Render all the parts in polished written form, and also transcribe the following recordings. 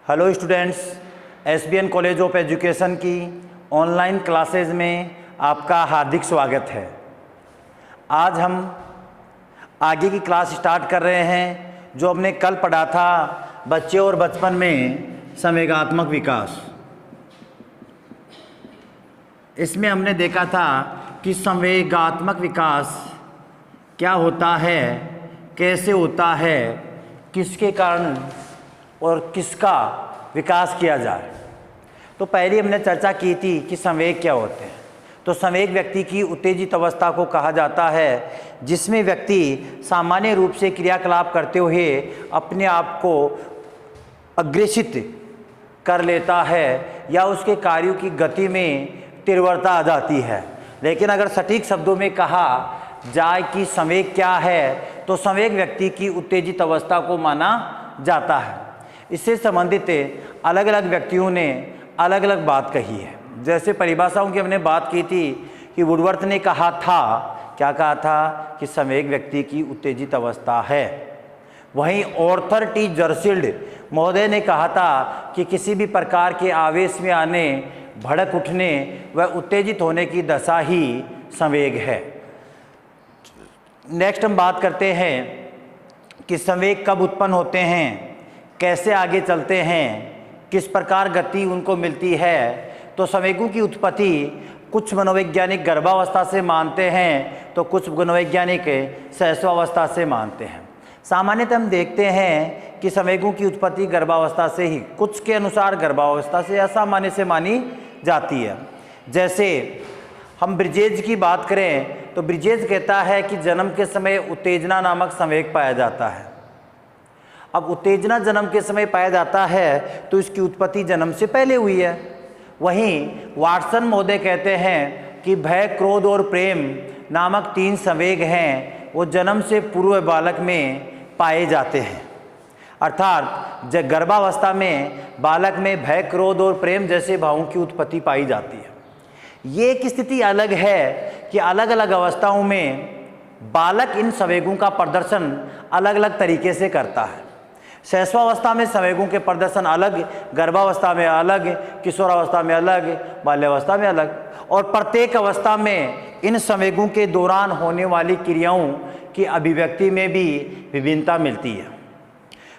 Hello students, SBN college of education की online classes में आपका हार्दिक स्वागत है। आज हम आगे की क्लास स्टार्ट कर रहे हैं जो हमने कल पढ़ा था बच्चे और बचपन में संवेगात्मक विकास। इसमें हमने देखा था कि संवेगात्मक विकास क्या होता है, कैसे होता है, किसके कारण और किसका विकास किया जाए। तो पहले हमने चर्चा की थी कि संवेग क्या होते हैं। तो संवेग व्यक्ति की उत्तेजित अवस्था को कहा जाता है जिसमें व्यक्ति सामान्य रूप से क्रियाकलाप करते हुए अपने आप को अग्रेसित कर लेता है या उसके कार्यों की गति में तीव्रता आ जाती है। लेकिन अगर सटीक शब्दों में कहा जाए कि संवेग क्या है, तो संवेग व्यक्ति की उत्तेजित अवस्था को माना जाता है। इससे संबंधित अलग अलग व्यक्तियों ने अलग अलग बात कही है। जैसे परिभाषाओं की हमने बात की थी कि वुडवर्थ ने कहा था, क्या कहा था कि संवेग व्यक्ति की उत्तेजित अवस्था है। वहीं ऑर्थर टी जर्सिल्ड महोदय ने कहा था कि किसी भी प्रकार के आवेश में आने, भड़क उठने व उत्तेजित होने की दशा ही संवेग है। नेक्स्ट हम बात करते हैं कि संवेग कब उत्पन्न होते हैं, कैसे आगे चलते हैं, किस प्रकार गति उनको मिलती है। तो संवेगों की उत्पत्ति कुछ मनोवैज्ञानिक गर्भावस्था से मानते हैं तो कुछ मनोवैज्ञानिक शैशवावस्था से मानते हैं। सामान्यतः हम देखते हैं कि संवेगों की उत्पत्ति गर्भावस्था से ही, कुछ के अनुसार गर्भावस्था से या सामान्य से मानी जाती है। जैसे हम ब्रिजेज की बात करें तो ब्रिजेज कहता है कि जन्म के समय उत्तेजना नामक संवेग पाया जाता है। अब उत्तेजना जन्म के समय पाया जाता है तो इसकी उत्पत्ति जन्म से पहले हुई है। वहीं वाटसन महोदय कहते हैं कि भय, क्रोध और प्रेम नामक 3 संवेग हैं, वो जन्म से पूर्व बालक में पाए जाते हैं। अर्थात जब गर्भावस्था में बालक में भय, क्रोध और प्रेम जैसे भावों की उत्पत्ति पाई जाती है। ये एक स्थिति अलग है कि अलग अलग अवस्थाओं में बालक इन संवेगों का प्रदर्शन अलग अलग तरीके से करता है। शैशवावस्था में संवेगों के प्रदर्शन अलग, गर्भावस्था में अलग, किशोरावस्था में अलग, बाल्यावस्था में अलग, और प्रत्येक अवस्था में इन संवेगों के दौरान होने वाली क्रियाओं की अभिव्यक्ति में भी विभिन्नता मिलती है।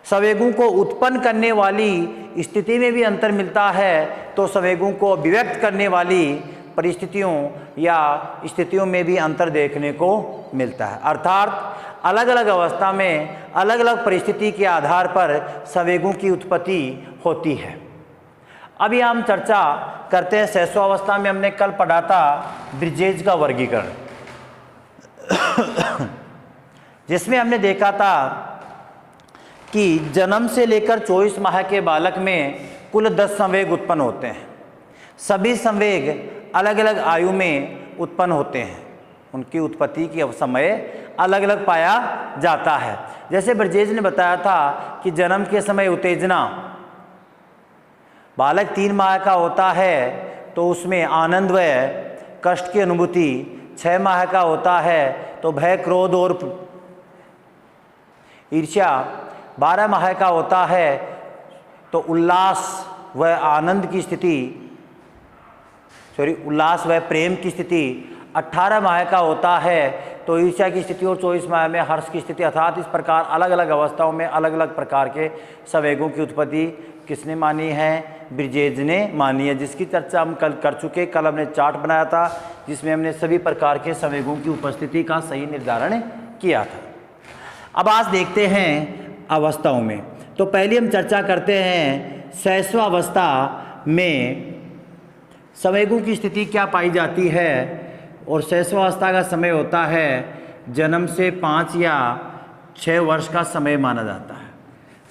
संवेगों को उत्पन्न करने वाली स्थिति में भी अंतर मिलता है तो संवेगों को अभिव्यक्त करने वाली परिस्थितियों या स्थितियों में भी अंतर देखने को मिलता है। अर्थात अलग अलग अवस्था में अलग अलग परिस्थिति के आधार पर संवेगों की उत्पत्ति होती है। अभी हम चर्चा करते हैं शैशवावस्था में हमने कल पढ़ा था ब्रिजेज का वर्गीकरण जिसमें हमने देखा था कि जन्म से लेकर 24 माह के बालक में कुल 10 संवेग उत्पन्न होते हैं। सभी संवेग अलग अलग आयु में उत्पन्न होते हैं, उनकी उत्पत्ति की समय अलग अलग पाया जाता है। जैसे ब्रिजेज ने बताया था कि जन्म के समय उत्तेजना, बालक 3 माह का होता है तो उसमें आनंद व कष्ट की अनुभूति, 6 माह का होता है तो भय, क्रोध और ईर्ष्या, 12 माह का होता है तो उल्लास व आनंद की स्थिति, उल्लास व प्रेम की स्थिति, 18 माह का होता है तो ईर्ष्या की स्थिति और 24 माह में हर्ष की स्थिति। अर्थात इस प्रकार अलग अलग अवस्थाओं में अलग अलग प्रकार के संवेगों की उत्पत्ति किसने मानी है? ब्रिजेज ने मानी है, जिसकी चर्चा हम कल कर चुके। कल हमने चार्ट बनाया था जिसमें हमने सभी प्रकार के संवेगों की उपस्थिति का सही निर्धारण किया था। अब आज देखते हैं अवस्थाओं में। तो पहले हम चर्चा करते हैं शैशवावस्था में संवेगों की स्थिति क्या पाई जाती है। और शैशवावस्था का समय होता है जन्म से 5 या 6 वर्ष का समय माना जाता है।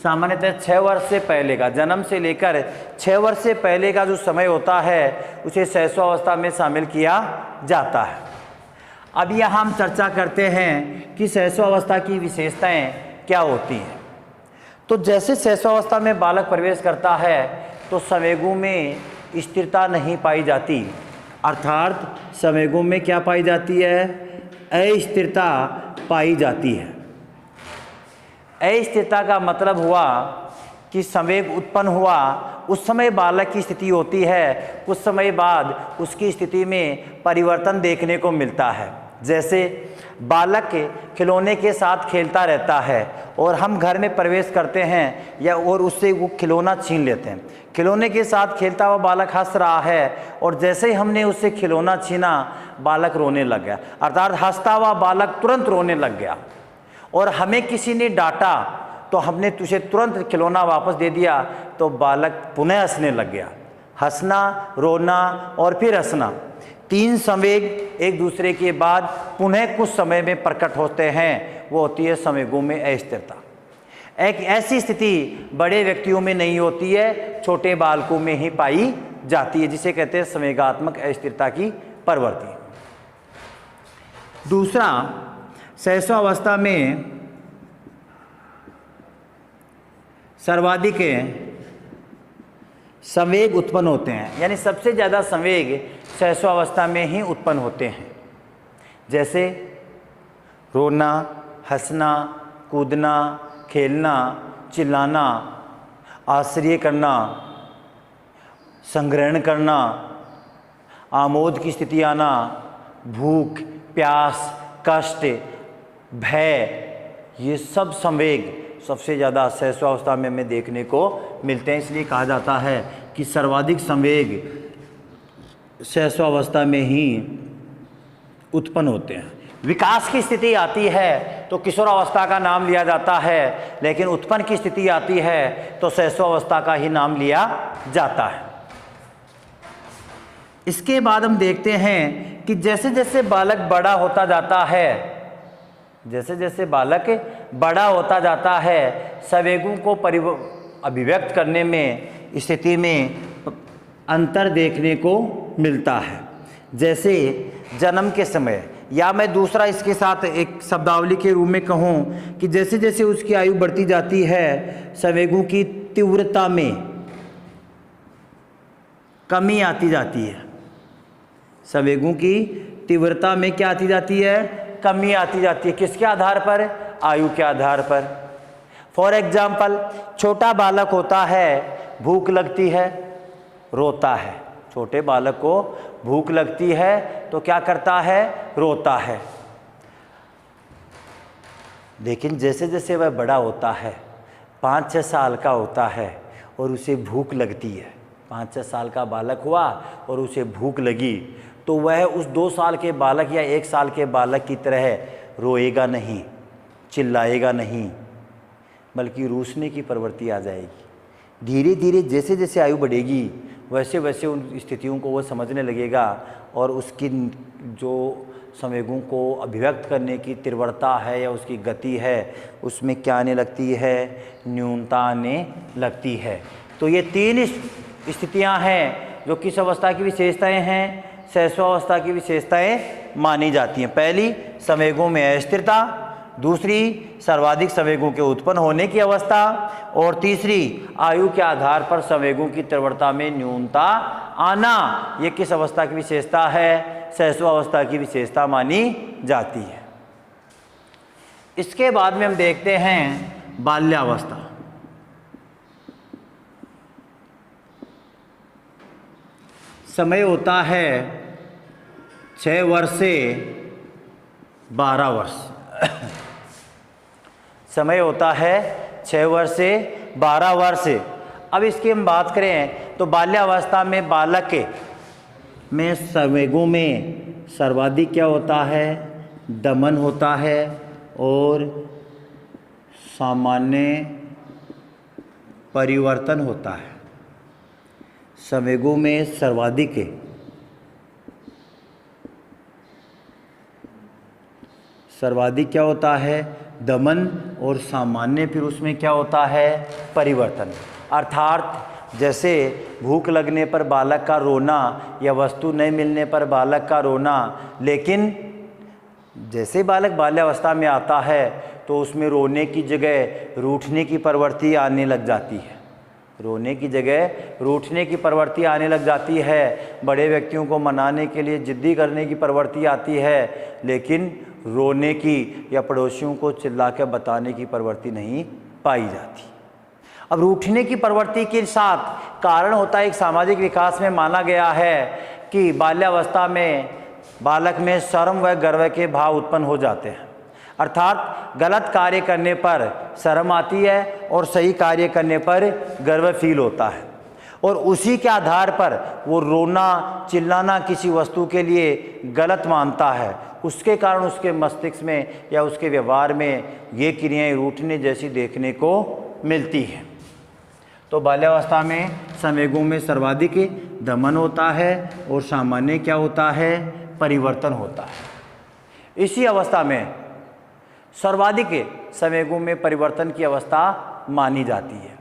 सामान्यतः 6 वर्ष से पहले का, जन्म से लेकर 6 वर्ष से पहले का जो समय होता है उसे शैशवावस्था में शामिल किया जाता है। अब यहाँ हम चर्चा करते हैं कि शैशवावस्था की विशेषताएं क्या होती हैं। तो जैसे शैशवावस्था में बालक प्रवेश करता है तो संवेगों में स्थिरता नहीं पाई जाती। अर्थात संवेगों में क्या पाई जाती है? अस्थिरता पाई जाती है। अस्थिरता का मतलब हुआ कि संवेग उत्पन्न हुआ, उस समय बालक की स्थिति होती है, कुछ समय बाद उसकी स्थिति में परिवर्तन देखने को मिलता है। जैसे बालक खिलौने के साथ खेलता रहता है और हम घर में प्रवेश करते हैं या और उससे वो खिलौना छीन लेते हैं। खिलौने के साथ खेलता हुआ बालक हंस रहा है और जैसे ही हमने उससे खिलौना छीना, बालक रोने लग गया, अर्थात हंसता हुआ बालक तुरंत रोने लग गया। और हमें किसी ने डांटा तो हमने तुझे तुरंत खिलौना वापस दे दिया, तो बालक पुनः हंसने लग गया। हंसना, रोना और फिर हंसना, तीन संवेग एक दूसरे के बाद पुनः कुछ समय में प्रकट होते हैं। वो होती है संवेगों में अस्थिरता। एक ऐसी स्थिति बड़े व्यक्तियों में नहीं होती है, छोटे बालकों में ही पाई जाती है, जिसे कहते हैं संवेगात्मक अस्थिरता की प्रवृत्ति। दूसरा, शैशवावस्था में सर्वाधिक संवेग उत्पन्न होते हैं, यानी सबसे ज़्यादा संवेग शैशवावस्था में ही उत्पन्न होते हैं। जैसे रोना, हंसना, कूदना, खेलना, चिल्लाना, आश्चर्य करना, संग्रहण करना, आमोद की स्थिति आना, भूख, प्यास, कष्ट, भय, ये सब संवेग सबसे ज़्यादा शैशवावस्था में हमें देखने को मिलते हैं। इसलिए कहा जाता है कि सर्वाधिक संवेग शैशवावस्था में ही उत्पन्न होते हैं। विकास की स्थिति आती है तो किशोरावस्था का नाम लिया जाता है, लेकिन उत्पन्न की स्थिति आती है तो शैशवावस्था का ही नाम लिया जाता है। इसके बाद हम देखते हैं कि जैसे जैसे बालक बड़ा होता जाता है, जैसे जैसे बालक बड़ा होता जाता है, संवेगों को अभिव्यक्त करने में स्थिति में अंतर देखने को मिलता है। जैसे जन्म के समय, या मैं दूसरा इसके साथ एक शब्दावली के रूप में कहूँ कि जैसे जैसे उसकी आयु बढ़ती जाती है, संवेगों की तीव्रता में कमी आती जाती है। संवेगों की तीव्रता में क्या आती जाती है? कमी आती जाती है। किसके आधार पर? आयु के आधार पर। फॉर एग्जाम्पल, छोटा बालक होता है, भूख लगती है, रोता है। छोटे बालक को भूख लगती है तो क्या करता है? रोता है। लेकिन जैसे जैसे वह बड़ा होता है, 5-6 साल का होता है और उसे भूख लगती है, 5-6 साल का बालक हुआ और उसे भूख लगी, तो वह उस 2 साल के बालक या 1 साल के बालक की तरह रोएगा नहीं, चिल्लाएगा नहीं, बल्कि रूसने की प्रवृत्ति आ जाएगी। धीरे धीरे जैसे जैसे आयु बढ़ेगी वैसे वैसे उन स्थितियों को वह समझने लगेगा और उसकी जो संवेगों को अभिव्यक्त करने की तीव्रता है या उसकी गति है, उसमें क्या आने लगती है? न्यूनता आने लगती है। तो ये 3 स्थितियां हैं जो किस अवस्था की विशेषताएं हैं? शैशवावस्था की विशेषताएं मानी जाती हैं। पहली, संवेगों में अस्थिरता, दूसरी, सर्वाधिक संवेगों के उत्पन्न होने की अवस्था, और तीसरी, आयु के आधार पर संवेगों की तीव्रता में न्यूनता आना। ये किस अवस्था की विशेषता है? शैशवावस्था की विशेषता मानी जाती है। इसके बाद में हम देखते हैं बाल्यावस्था। समय होता है 6 वर्ष से 12 वर्ष। समय होता है 6 वर्ष से 12 वर्ष। अब इसकी हम बात करें तो बाल्यावस्था में बालक में संवेगों में सर्वाधिक क्या होता है? दमन होता है और सामान्य परिवर्तन होता है। संवेगों में सर्वाधिक क्या होता है? दमन, और सामान्य फिर उसमें क्या होता है? परिवर्तन। अर्थात जैसे भूख लगने पर बालक का रोना या वस्तु नहीं मिलने पर बालक का रोना, लेकिन जैसे बालक बाल्यावस्था में आता है तो उसमें रोने की जगह रूठने की प्रवृत्ति आने लग जाती है। रोने की जगह रूठने की प्रवृत्ति आने लग जाती है। बड़े व्यक्तियों को मनाने के लिए जिद्दी करने की प्रवृत्ति आती है, लेकिन रोने की या पड़ोसियों को चिल्ला कर बताने की प्रवृत्ति नहीं पाई जाती। अब रूठने की प्रवृत्ति के साथ कारण होता है एक सामाजिक विकास में माना गया है कि बाल्यावस्था में बालक में शर्म व गर्व के भाव उत्पन्न हो जाते हैं, अर्थात गलत कार्य करने पर शर्म आती है और सही कार्य करने पर गर्व फील होता है, और उसी के आधार पर वो रोना चिल्लाना किसी वस्तु के लिए गलत मानता है। उसके कारण उसके मस्तिष्क में या उसके व्यवहार में ये क्रियाएं रूठने जैसी देखने को मिलती हैं। तो बाल्यावस्था में संवेगों में सर्वाधिक दमन होता है और सामान्य क्या होता है, परिवर्तन होता है। इसी अवस्था में सर्वाधिक संवेगों में परिवर्तन की अवस्था मानी जाती है।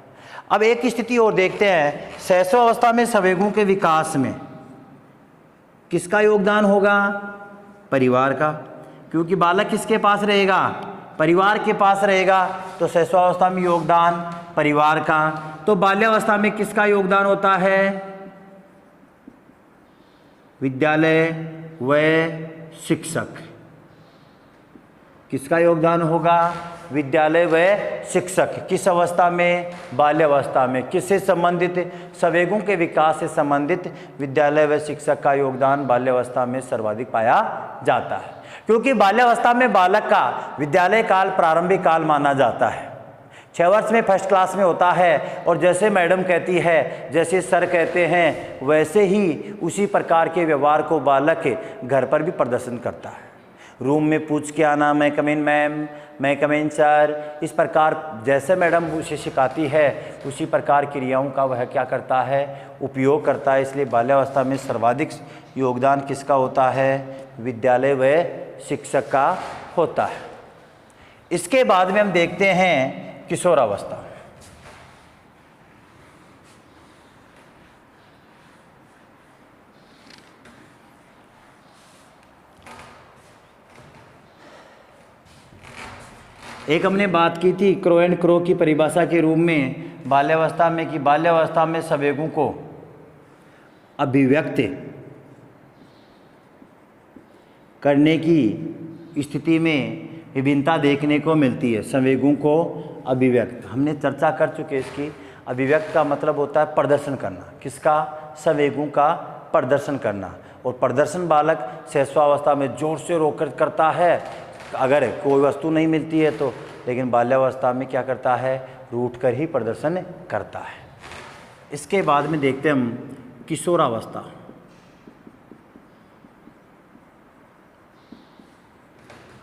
अब एक स्थिति और देखते हैं, शैशवावस्था में संवेगों के विकास में किसका योगदान होगा, परिवार का, क्योंकि बालक किसके पास रहेगा, परिवार के पास रहेगा। तो शैशवावस्था में योगदान परिवार का। तो बाल्यावस्था में किसका योगदान होता है, विद्यालय व शिक्षक। किसका योगदान होगा, विद्यालय व शिक्षक। किस अवस्था में, बाल्यावस्था में। किससे संबंधित, संवेगों के विकास से संबंधित विद्यालय व शिक्षक का योगदान बाल्यावस्था में सर्वाधिक पाया जाता है, क्योंकि बाल्यावस्था में बालक का विद्यालय काल प्रारंभिक काल माना जाता है। 6 वर्ष में फर्स्ट क्लास में होता है, और जैसे मैडम कहती है, जैसे सर कहते हैं, वैसे ही उसी प्रकार के व्यवहार को बालक घर पर भी प्रदर्शन करता है। रूम में पूछ के आना, मैं कम इन मैम, मैं कम इन सर, इस प्रकार जैसे मैडम उसे सिखाती है उसी प्रकार क्रियाओं का वह क्या करता है, उपयोग करता है। इसलिए बाल्यावस्था में सर्वाधिक योगदान किसका होता है, विद्यालय व शिक्षक का होता है। इसके बाद में हम देखते हैं किशोरावस्था। एक हमने बात की थी क्रो एंड क्रो की परिभाषा के रूप में बाल्यावस्था में, कि बाल्यावस्था में संवेगों को अभिव्यक्त करने की स्थिति में विभिन्नता देखने को मिलती है। संवेगों को अभिव्यक्त हमने चर्चा कर चुके इसकी। अभिव्यक्त का मतलब होता है प्रदर्शन करना, किसका, संवेगों का प्रदर्शन करना। और प्रदर्शन बालक शैशवावस्था में जोर से रोकर करता है अगर कोई वस्तु नहीं मिलती है तो, लेकिन बाल्यावस्था में क्या करता है, रूठ कर ही प्रदर्शन करता है। इसके बाद में देखते हैं हम किशोरावस्था।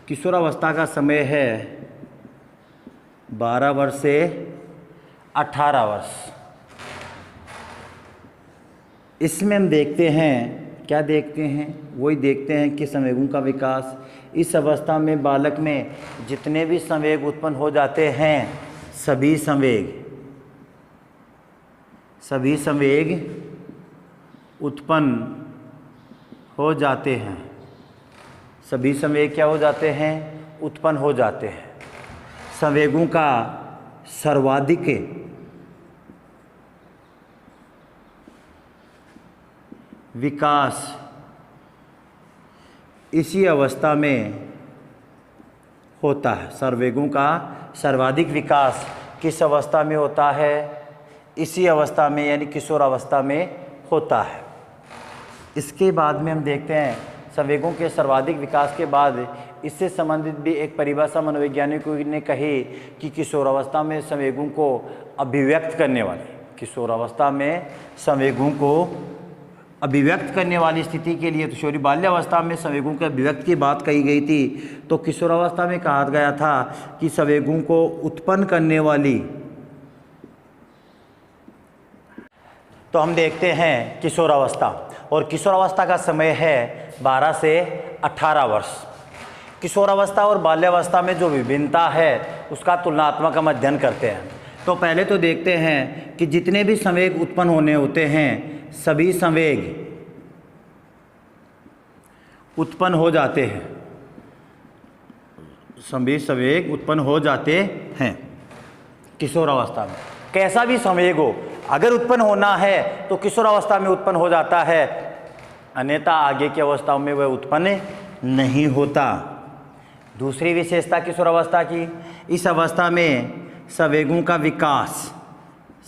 किशोरावस्था का समय है 12 वर्ष से 18 वर्ष। इसमें हम देखते हैं, क्या देखते हैं, वही देखते हैं कि संवेगों का विकास। इस अवस्था में बालक में जितने भी संवेग उत्पन्न हो जाते हैं, सभी संवेग उत्पन्न हो जाते हैं। सभी संवेग क्या हो जाते हैं, उत्पन्न हो जाते हैं। संवेगों का सर्वाधिक विकास इसी अवस्था में होता है। संवेगों का सर्वाधिक विकास किस अवस्था में होता है, इसी अवस्था में यानी किशोरावस्था में होता है। इसके बाद में हम देखते हैं संवेगों के सर्वाधिक विकास के बाद इससे संबंधित भी एक परिभाषा मनोवैज्ञानिकों ने कही कि किशोरावस्था में संवेगों को अभिव्यक्त करने वाले, किशोरावस्था में संवेगों को अभिव्यक्त करने वाली स्थिति के लिए, तो शोरी बाल्यावस्था में संवेगों के अभिव्यक्त की बात कही गई थी, तो किशोरावस्था में कहा गया था कि संवेगों को उत्पन्न करने वाली। तो हम देखते हैं किशोरावस्था, और किशोरावस्था का समय है 12 से 18 वर्ष। किशोरावस्था और बाल्यावस्था में जो विभिन्नता है उसका तुलनात्मक हम अध्ययन करते हैं। तो पहले तो देखते हैं कि जितने भी संवेग उत्पन्न होने होते हैं, सभी संवेग उत्पन्न हो जाते हैं, सभी संवेग उत्पन्न हो जाते हैं किशोरावस्था में। कैसा भी संवेग हो, अगर उत्पन्न होना है तो किशोरावस्था में उत्पन्न हो जाता है, अन्यथा आगे की अवस्थाओं में वह उत्पन्न नहीं होता। दूसरी विशेषता किशोरावस्था की, इस अवस्था में संवेगों का विकास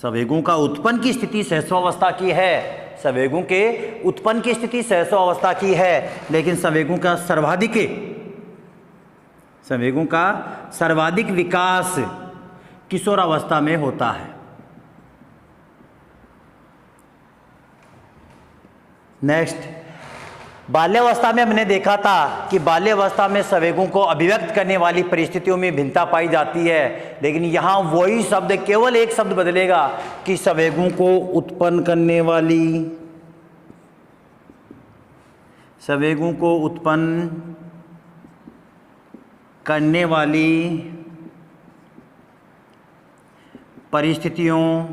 संवेगों का उत्पन्न की स्थिति सहस्वावस्था की है, संवेगों के उत्पन्न की स्थिति सहस्वावस्था की है, लेकिन संवेगों का सर्वाधिक विकास किशोरावस्था में होता है। नेक्स्ट, बाल्यावस्था में हमने देखा था कि बाल्यावस्था में संवेगों को अभिव्यक्त करने वाली परिस्थितियों में भिन्नता पाई जाती है, लेकिन यहाँ वही शब्द, केवल एक शब्द बदलेगा कि संवेगों को उत्पन्न करने वाली संवेगों को उत्पन्न करने वाली परिस्थितियों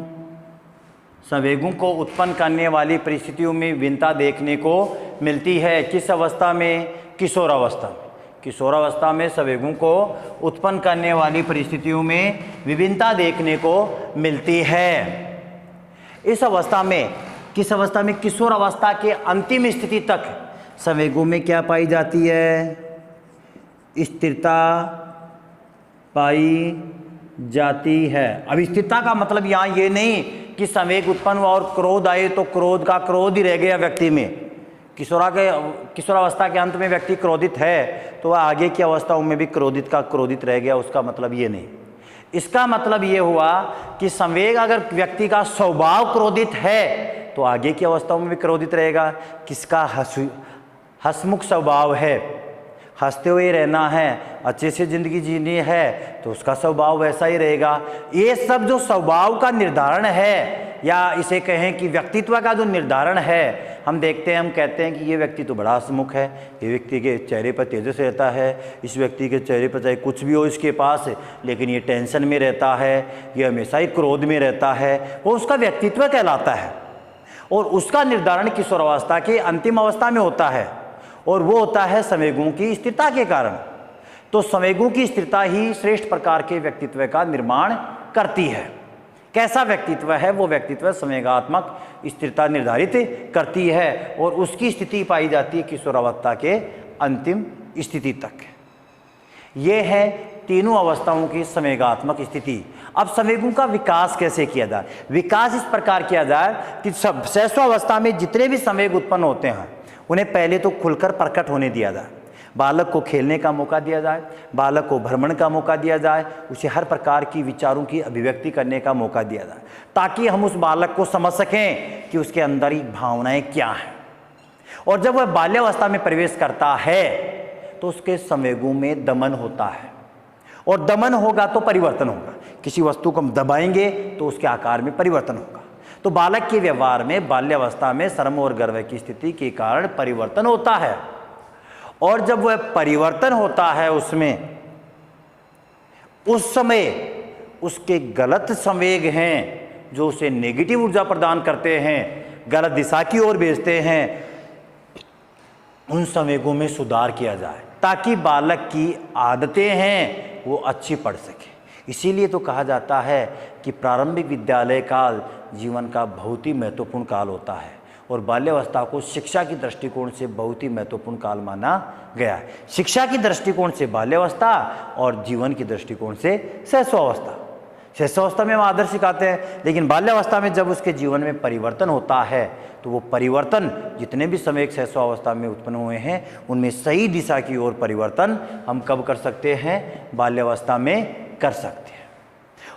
में भिन्नता देखने को मिलती है। किस अवस्था में? किशोरावस्था में। किशोरावस्था में संवेगों को उत्पन्न करने वाली परिस्थितियों में विभिन्नता देखने को मिलती है। इस अवस्था में, किस अवस्था में? किशोरावस्था के अंतिम स्थिति तक संवेगों में क्या पाई जाती है? स्थिरता पाई जाती है। अब स्थिरता का मतलब यहाँ ये नहीं कि संवेग उत्पन्न हुआ और क्रोध आए तो क्रोध का क्रोध ही रह गया व्यक्ति में। किशोरावस्था के अंत में व्यक्ति क्रोधित है तो वह आगे की अवस्थाओं में भी क्रोधित का क्रोधित रह गया, उसका मतलब ये नहीं। इसका मतलब ये हुआ कि संवेग, अगर व्यक्ति का स्वभाव क्रोधित है तो आगे की अवस्थाओं में भी क्रोधित रहेगा। किसका? हंसमुख स्वभाव है, हंसते हुए रहना है, अच्छे से ज़िंदगी जीनी है, तो उसका स्वभाव वैसा ही रहेगा। ये सब जो स्वभाव का निर्धारण है, या इसे कहें कि व्यक्तित्व का जो निर्धारण है, हम देखते हैं, हम कहते हैं कि ये व्यक्ति तो बड़ा हंसमुख है, ये व्यक्ति के चेहरे पर तेजस रहता है, इस व्यक्ति के चेहरे पर चाहे कुछ भी हो इसके पास, लेकिन ये टेंशन में रहता है, ये हमेशा ही क्रोध में रहता है, वो उसका व्यक्तित्व कहलाता है। और उसका निर्धारण किशोरावस्था के अंतिम अवस्था में होता है, और वो होता है संवेगों की स्थिरता के कारण। तो संवेगों की स्थिरता ही श्रेष्ठ प्रकार के व्यक्तित्व का निर्माण करती है। कैसा व्यक्तित्व है? वो व्यक्तित्व संवेगात्मक स्थिरता निर्धारित करती है, और उसकी स्थिति पाई जाती है किशोरावस्था के अंतिम स्थिति तक। ये है तीनों अवस्थाओं की संवेगात्मक स्थिति। अब संवेगों का विकास कैसे किया जाए? विकास इस प्रकार किया जाए कि सहस्वावस्था में जितने भी संवेग उत्पन्न होते हैं उन्हें पहले तो खुलकर प्रकट होने दिया जाए। बालक को खेलने का मौका दिया जाए, बालक को भ्रमण का मौका दिया जाए, उसे हर प्रकार की विचारों की अभिव्यक्ति करने का मौका दिया जाए, ताकि हम उस बालक को समझ सकें कि उसके अंदर ही भावनाएं क्या हैं। और जब वह बाल्यावस्था में प्रवेश करता है तो उसके संवेगों में दमन होता है, और दमन होगा तो परिवर्तन होगा। किसी वस्तु को हम दबाएंगे तो उसके आकार में परिवर्तन होगा। तो बालक के व्यवहार में बाल्यावस्था में शर्म और गर्व की स्थिति के कारण परिवर्तन होता है, और जब वह परिवर्तन होता है उसमें, उस समय उसके गलत संवेग हैं जो उसे नेगेटिव ऊर्जा प्रदान करते हैं, गलत दिशा की ओर भेजते हैं, उन संवेगों में सुधार किया जाए ताकि बालक की आदतें हैं वो अच्छी पड़ सके। इसीलिए तो कहा जाता है कि प्रारंभिक विद्यालय काल जीवन का बहुत ही महत्वपूर्ण काल होता है, और बाल्यावस्था को शिक्षा की दृष्टिकोण से बहुत ही महत्वपूर्ण काल माना गया है। शिक्षा की दृष्टिकोण से बाल्यावस्था और जीवन की दृष्टिकोण से सहस्वावस्था। सहस्वावस्था में हम आदर सिखाते हैं, लेकिन बाल्यावस्था में जब उसके जीवन में परिवर्तन होता है तो वो परिवर्तन, जितने भी संवेग सहस्वावस्था में उत्पन्न हुए हैं उनमें सही दिशा की ओर परिवर्तन हम कब कर सकते हैं? बाल्यावस्था में कर सकते हैं।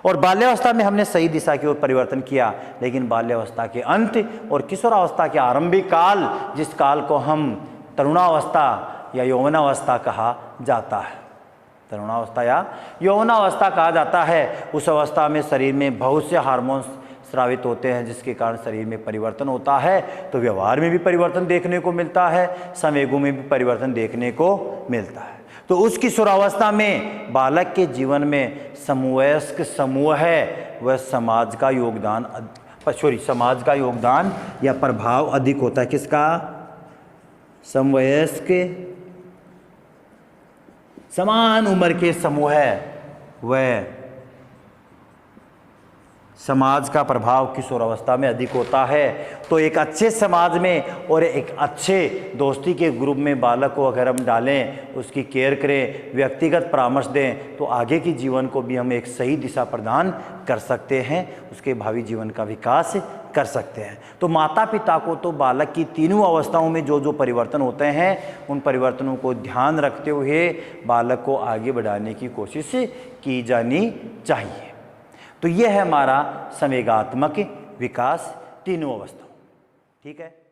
और बाल्यावस्था में हमने सही दिशा की ओर परिवर्तन किया, लेकिन बाल्यावस्था के अंत और किशोरावस्था के आरंभिक काल, जिस काल को हम तरुणावस्था या यौवनावस्था कहा जाता है, तरुणावस्था या यौवनावस्था कहा जाता है, उस अवस्था में शरीर में बहुत से हार्मोन्स स्रावित होते हैं, जिसके कारण शरीर में परिवर्तन होता है। तो व्यवहार में भी परिवर्तन देखने को मिलता है, संवेगों में भी परिवर्तन देखने को मिलता है। तो उस किशोरावस्था में बालक के जीवन में समवयस्क समूह है, वह समाज का योगदान या प्रभाव अधिक होता है। किसका? समवयस्क समान उम्र के समूह है, वह समाज का प्रभाव किशोरावस्था में अधिक होता है। तो एक अच्छे समाज में और एक अच्छे दोस्ती के ग्रुप में बालक को अगर हम डालें, उसकी केयर करें, व्यक्तिगत परामर्श दें, तो आगे की जीवन को भी हम एक सही दिशा प्रदान कर सकते हैं, उसके भावी जीवन का विकास कर सकते हैं। तो माता पिता को तो बालक की तीनों अवस्थाओं में जो जो परिवर्तन होते हैं, उन परिवर्तनों को ध्यान रखते हुए बालक को आगे बढ़ाने की कोशिश की जानी चाहिए। तो यह है हमारा संवेगात्मक विकास तीनों अवस्थाओं। ठीक है।